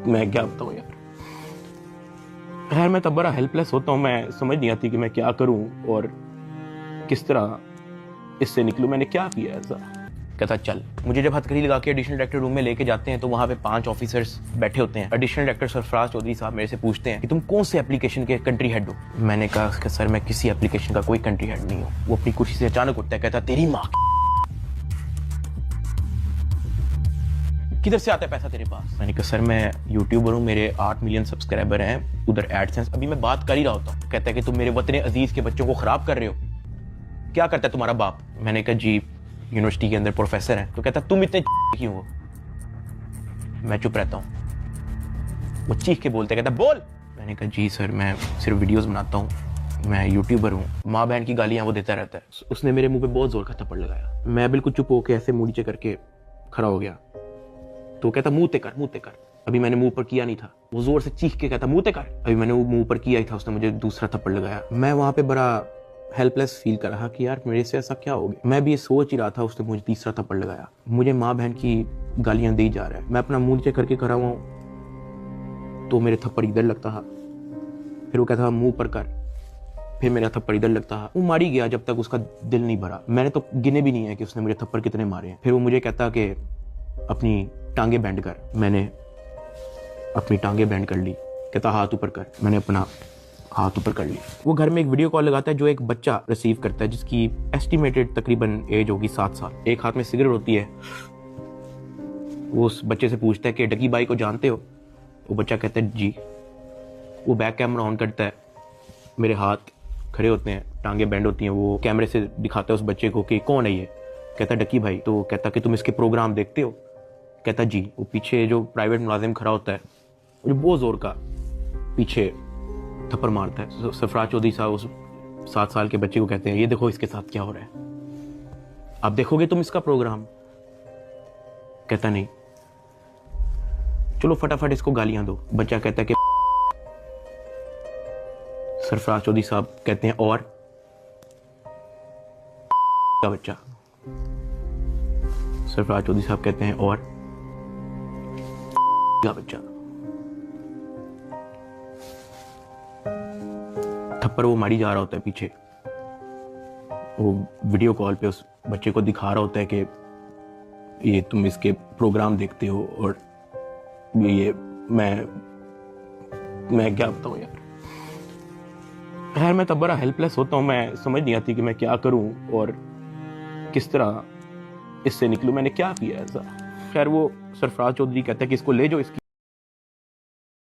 मैं क्या बताऊँ यार। खैर मैं तब बड़ा हेल्पलेस होता हूँ, मैं समझ नहीं आती कि मैं क्या करूँ और किस तरह इससे निकलूँ। मैंने क्या किया ऐसा? कहता चल। मुझे जब हथकड़ी लगा के एडिशनल डायरेक्टर रूम में लेके जाते हैं तो वहाँ पे 5 ऑफिसर्स बैठे होते हैं। एडिशनल डायरेक्टर सरफराज चौधरी साहब मेरे से पूछते हैं कि तुम कौन से एप्लीकेशन के कंट्री हेड हो। मैंने कहा कि सर मैं किसी एप्लीकेशन का कोई कंट्री हेड नहीं हूँ। वो अपनी कुर्सी से अचानक उठता है, कहता तेरी माँ किधर से आता है पैसा तेरे पास? मैंने कहा सर मैं यूट्यूबर हूँ, मेरे 8 मिलियन सब्सक्राइबर हैं, उधर एडसेंस अभी मैं बात कर ही रहा होता हूँ। कहता है कि तुम मेरे वतन अजीज के बच्चों को खराब कर रहे हो, क्या करता है तुम्हारा बाप? मैंने कहा जी यूनिवर्सिटी के अंदर प्रोफेसर है। तो कहता तुम इतने क्यों हो? मैं चुप रहता हूँ। वो चीख के बोलते, कहता बोल। मैंने कहा जी सर मैं सिर्फ वीडियोस बनाता हूँ, मैं यूट्यूबर हूँ। माँ बहन की गालियाँ वो देता रहता है। उसने मेरे मुंह पे बहुत जोर का थप्पड़ लगाया। मैं बिल्कुल चुप होकर ऐसे मुंह नीचे करके खड़ा हो गया। तो कहता मुंह ते कर, मुंह ते कर। अभी मैंने मुंह पर किया नहीं था। वो जोर से चीख के कहता मुंह ते कर। अभी मैंने वो मुंह पर किया ही था, उसने मुझे दूसरा थप्पड़ लगाया। मैं वहां पे बड़ा हेल्पलेस फील कर रहा कि यार मेरे से ऐसा क्या हो गया। मैं भी ये सोच ही रहा था, उसने मुझे तीसरा थप्पड़ लगाया। मुझे माँ बहन की गालियां दी जा रहा है। मैं अपना मुंह नीचे करके खड़ा हुआ हूँ तो मेरे थप्पड़ इधर लगता है, फिर वो कहता मुंह पर कर, फिर मेरा थप्पड़ इधर लगता है। वो मारी गया जब तक उसका दिल नहीं भरा। मैंने तो गिने भी नहीं है कि उसने मुझे थप्पड़ कितने मारे हैं। फिर वो मुझे कहता कि अपनी टांगे बैंड कर। मैंने अपनी टांगे बैंड कर ली। कहता हाथ ऊपर कर। मैंने अपना हाथ ऊपर कर ली। वो घर में एक वीडियो कॉल लगाता है जो एक बच्चा रिसीव करता है जिसकी एस्टिमेटेड तकरीबन एज होगी 7 साल। एक हाथ में सिगरेट होती है। वो उस बच्चे से पूछता है कि डकी बाई को जानते हो? वो बच्चा कहता है जी। वो बैक कैमरा ऑन करता है, मेरे हाथ खड़े होते हैं, टांगे बैंड होती हैं। वो कैमरे से दिखाता है उस बच्चे को कि कौन है ये। कहता डकी भाई। तो कहता कि तुम इसके प्रोग्राम देखते हो? कहता जी। वो पीछे जो प्राइवेट मुलाजिम खड़ा होता है वो बहुत जोर का पीछे थप्पड़ मारता है। सरफराज चौधरी साहब उस 7 साल के बच्चे को कहते हैं ये देखो इसके साथ क्या हो रहा है, आप देखोगे तुम इसका प्रोग्राम? कहता नहीं। चलो फटाफट इसको गालियां दो। बच्चा कहता है कि सरफराज चौधरी साहब कहते हैं और का बच्चा। सरफराज चौधरी साहब कहते हैं और का बच्चा। थप्पड़ वो मारी जा रहा होता है पीछे। वो वीडियो कॉल पे उस बच्चे को दिखा रहा होता है कि ये तुम इसके प्रोग्राम देखते हो और ये मैं क्या बताऊं यार। खैर मैं तब बड़ा हेल्पलेस होता हूँ, मैं समझ नहीं आती कि मैं क्या करूं और किस तरह इससे निकलूं। मैंने क्या किया ऐसा? खैर वो सरफराज चौधरी कहता है कि इसको ले जाओ, इसकी